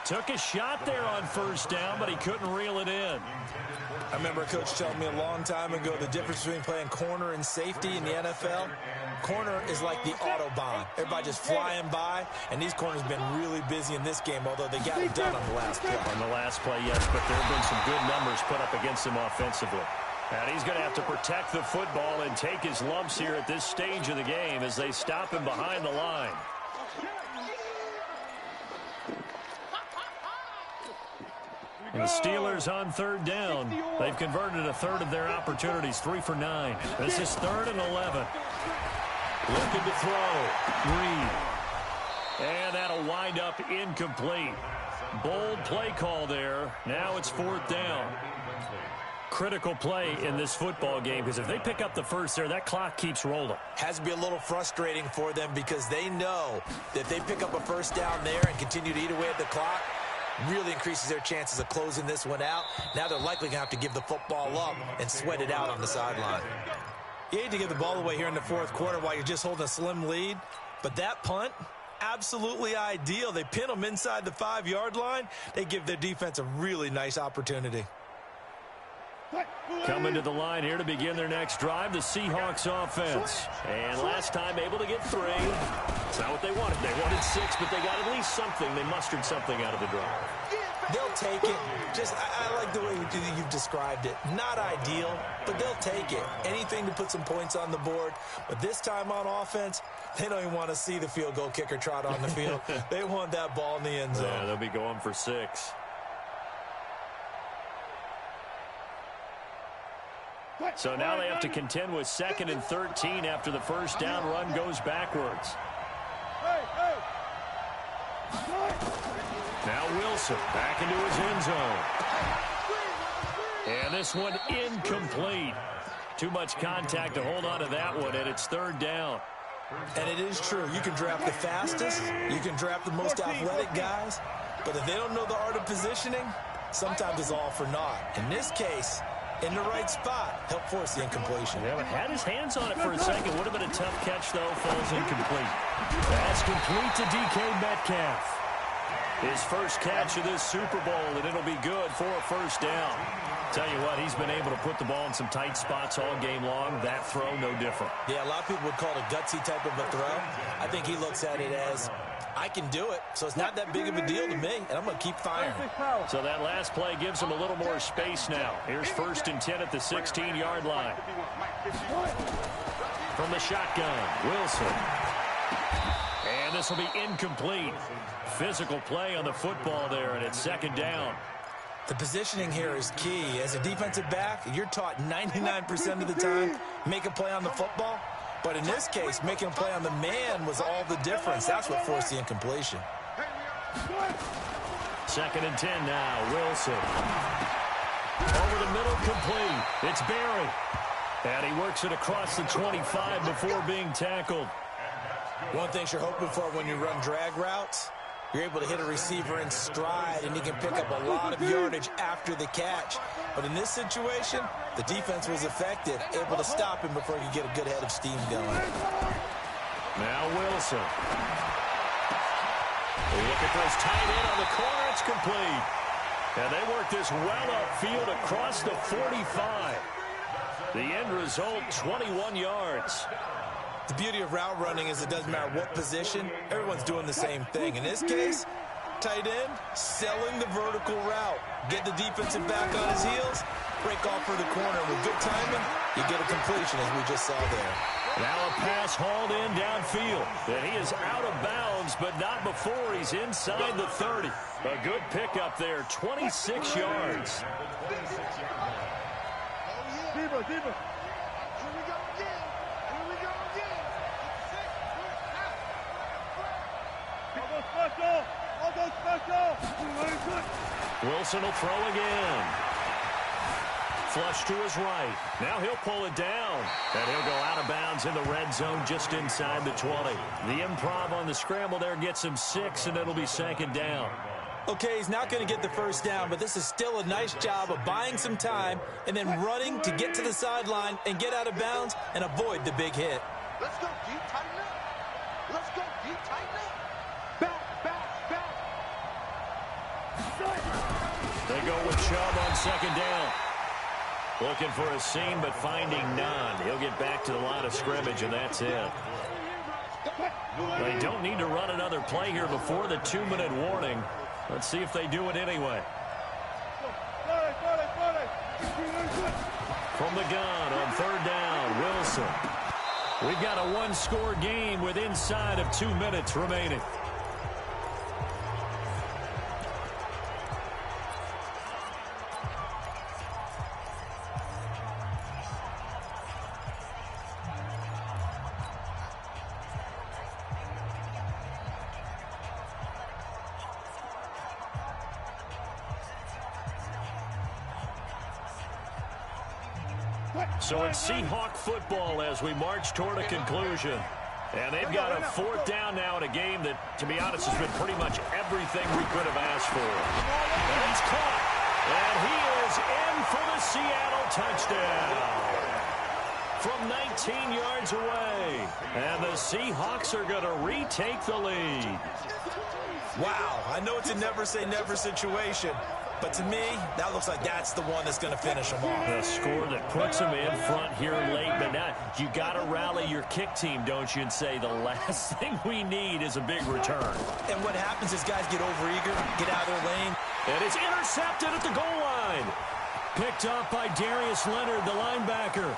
Took a shot there on first down, but he couldn't reel it in. I remember a coach telling me a long time ago the difference between playing corner and safety in the NFL. Corner is like the Autobahn. Everybody just flying by, and these corners have been really busy in this game, although they got it done on the last play. On the last play, yes, but there have been some good numbers put up against him offensively. And he's going to have to protect the football and take his lumps here at this stage of the game as they stop him behind the line. And the Steelers on third down. They've converted a third of their opportunities, 3 for 9. This is 3rd and 11. Looking to throw. Green. And that'll wind up incomplete. Bold play call there. Now it's 4th down. Critical play in this football game, because if they pick up the first there, that clock keeps rolling. Has to be a little frustrating for them because they know that if they pick up a first down there and continue to eat away at the clock, really increases their chances of closing this one out. Now they're likely going to have to give the football up and sweat it out on the sideline. You hate to give the ball away here in the fourth quarter while you're just holding a slim lead, but that punt absolutely ideal. They pin them inside the 5-yard line. They give their defense a really nice opportunity. Coming to the line here to begin their next drive, the Seahawks offense. And last time able to get 3. It's not what they wanted. They wanted 6, but they got at least something. They mustered something out of the drive. They'll take it. I like the way you've described it. Not ideal, but they'll take it. Anything to put some points on the board. But this time on offense, they don't even want to see the field goal kicker trot on the field. They want that ball in the end zone. Yeah, they'll be going for 6. So now they have to contend with 2nd and 13 after the first down run goes backwards. Now Wilson back into his end zone. And this one incomplete. Too much contact to hold on to that one, and it's 3rd down. And it is true. You can draft the fastest. You can draft the most athletic guys. But if they don't know the art of positioning, sometimes it's all for naught. In this case, in the right spot, help force the incompletion. Yeah, but had his hands on it for a second. Would have been a tough catch, though. Falls incomplete. That's complete to DK Metcalf. His first catch of this Super Bowl, and it'll be good for a first down. Tell you what, he's been able to put the ball in some tight spots all game long. That throw, no different. Yeah, a lot of people would call it a gutsy type of a throw. I think he looks at it as, I can do it, so it's not that big of a deal to me, and I'm going to keep firing. So that last play gives him a little more space now. Here's 1st and 10 at the 16-yard line. From the shotgun, Wilson. And this will be incomplete. Physical play on the football there, and it's 2nd down. The positioning here is key. As a defensive back, you're taught 99% of the time, make a play on the football. But in this case, making a play on the man was all the difference. That's what forced the incompletion. 2nd and 10 now, Wilson. Over the middle, complete. It's Barry. And he works it across the 25 before being tackled. One thing you're hoping for when you run drag routes, you're able to hit a receiver in stride, and he can pick up a lot of yardage after the catch. But in this situation, the defense was effective, able to stop him before he could get a good head of steam going. Now Wilson. Look at this tight end on the corner. It's complete. And they work this well upfield across the 45. The end result, 21 yards. The beauty of route running is it doesn't matter what position, everyone's doing the same thing. In this case, tight end, selling the vertical route. Get the defensive back on his heels, break off for the corner. With good timing, you get a completion, as we just saw there. Now a pass hauled in downfield. And he is out of bounds, but not before he's inside the 30. A good pickup there, 26 yards. Deeper. Wilson will throw again. Flush to his right. Now he'll pull it down. And he'll go out of bounds in the red zone just inside the 20. The improv on the scramble there gets him 6, and it'll be 2nd down. Okay, he's not going to get the first down, but this is still a nice job of buying some time and then running to get to the sideline and get out of bounds and avoid the big hit. Let's go, deep, tighten up. Let's go, deep, tighten up. Back. They go with Chubb on 2nd down. Looking for a seam, but finding none. He'll get back to the line of scrimmage, and that's it. They don't need to run another play here before the 2-minute warning. Let's see if they do it anyway. From the gun on 3rd down, Wilson. We've got a 1-score game with inside of 2 minutes remaining. So it's Seahawk football as we march toward a conclusion. And they've got a 4th down now in a game that, to be honest, has been pretty much everything we could have asked for. And it's caught. And he is in for the Seattle touchdown. from 19 yards away. And the Seahawks are going to retake the lead. Wow, I know it's a never-say-never situation, but to me, that looks like that's the one that's going to finish them off. The score that puts them in front here late, but now you got to rally your kick team, don't you, and say the last thing we need is a big return. And what happens is guys get overeager, get out of their lane. And it's intercepted at the goal line. Picked up by Darius Leonard, the linebacker.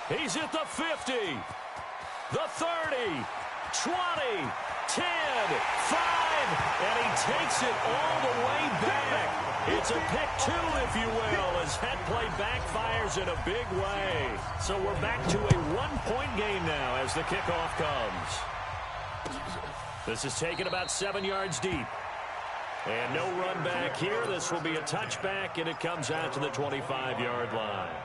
He's at the 50, the 30, 20, 10, 5, and he takes it all the way back. It's a pick two, if you will, as that play backfires in a big way. So we're back to a one-point game now as the kickoff comes. This is taken about 7 yards deep. And no run back here. This will be a touchback, and it comes out to the 25-yard line.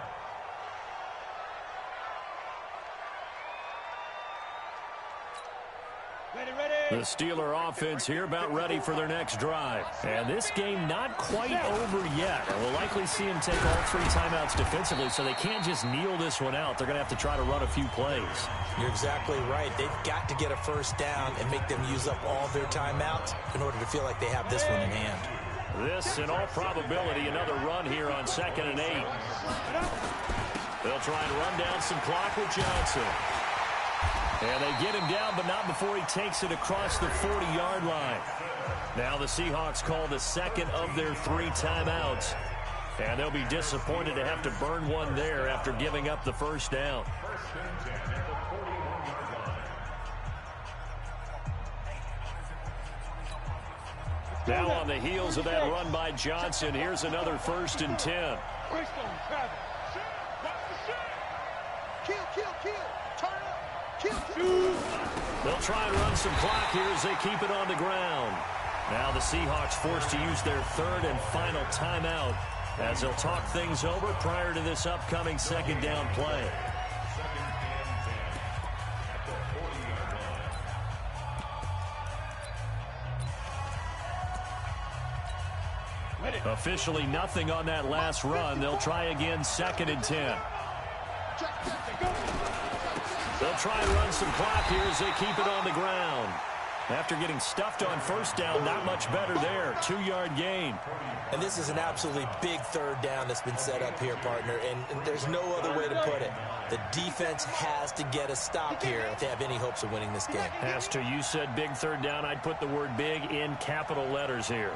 The Steeler offense here about ready for their next drive. And this game not quite over yet. And we'll likely see them take all 3 timeouts defensively, so they can't just kneel this one out. They're going to have to try to run a few plays. You're exactly right. They've got to get a first down and make them use up all their timeouts in order to feel like they have this one in hand. This, in all probability, another run here on 2nd and 8. They'll try and run down some clock with Johnson. And they get him down, but not before he takes it across the 40-yard line. Now the Seahawks call the second of their 3 timeouts. And they'll be disappointed to have to burn one there after giving up the first down. Now on the heels of that run by Johnson, here's another 1st and 10. They'll try and run some clock here as they keep it on the ground. Now the Seahawks forced to use their 3rd and final timeout as they'll talk things over prior to this upcoming 2nd down play. Officially nothing on that last run. They'll try again 2nd and 10. They'll try and run some clock here as they keep it on the ground. After getting stuffed on 1st down, not much better there. 2-yard gain. And this is an absolutely big 3rd down that's been set up here, partner, and there's no other way to put it. The defense has to get a stop here if they have any hopes of winning this game. Has to. You said big 3rd down. I'd put the word big in capital letters here.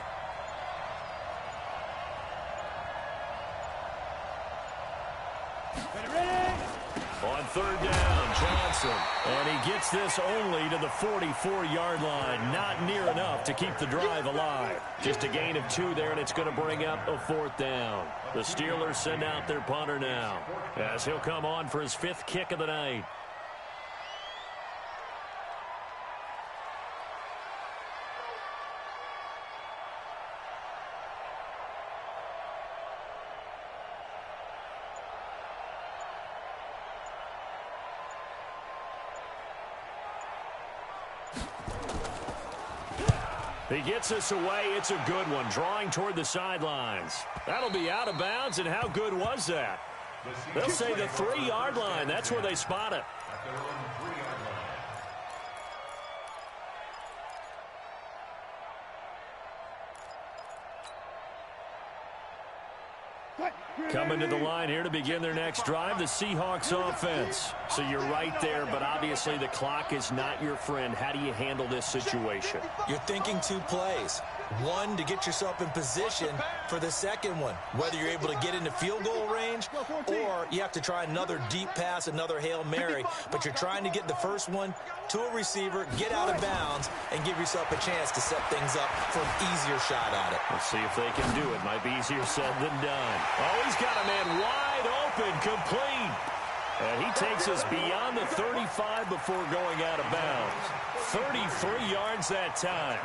On 3rd down, Johnson. And he gets this only to the 44-yard line. Not near enough to keep the drive alive. Just a gain of 2 there, and it's going to bring up a 4th down. The Steelers send out their punter now as he'll come on for his 5th kick of the night. He gets us away. It's a good one, drawing toward the sidelines. That'll be out of bounds, and how good was that? They'll say the 3-yard line. That's where they spot it. Coming to the line here to begin their next drive, the Seahawks offense. So you're right there, but obviously the clock is not your friend. How do you handle this situation? You're thinking 2 plays. One, to get yourself in position for the second one, whether you're able to get into field goal range or you have to try another deep pass, another Hail Mary, but you're trying to get the first one to a receiver, get out of bounds, and give yourself a chance to set things up for an easier shot at it. Let's see if they can do it. Might be easier said than done. Oh, he's got a man wide open, complete. And he takes us beyond the 35 before going out of bounds. 33 yards that time.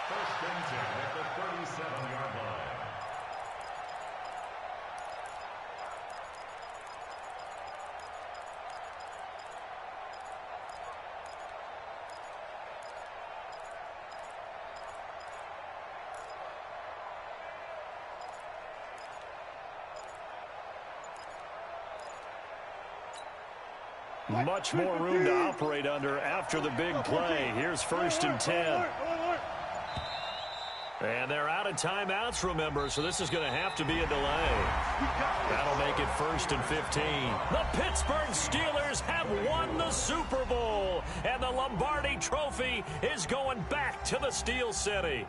First and 10 at the 37-yard line. Much more room to operate under after the big play. Here's 1st and 10. And they're out of timeouts, remember, so this is going to have to be a delay. That'll make it 1st and 15. The Pittsburgh Steelers have won the Super Bowl, and the Lombardi Trophy is going back to the Steel City.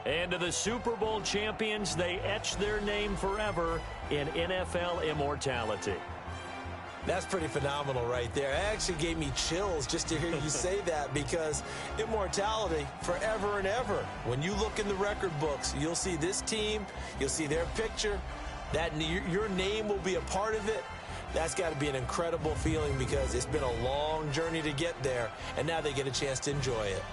And to the Super Bowl champions, they etch their name forever in NFL immortality. That's pretty phenomenal right there. It actually gave me chills just to hear you say that, because immortality forever and ever. When you look in the record books, you'll see this team, you'll see their picture, that your name will be a part of it. That's got to be an incredible feeling, because it's been a long journey to get there, and now they get a chance to enjoy it.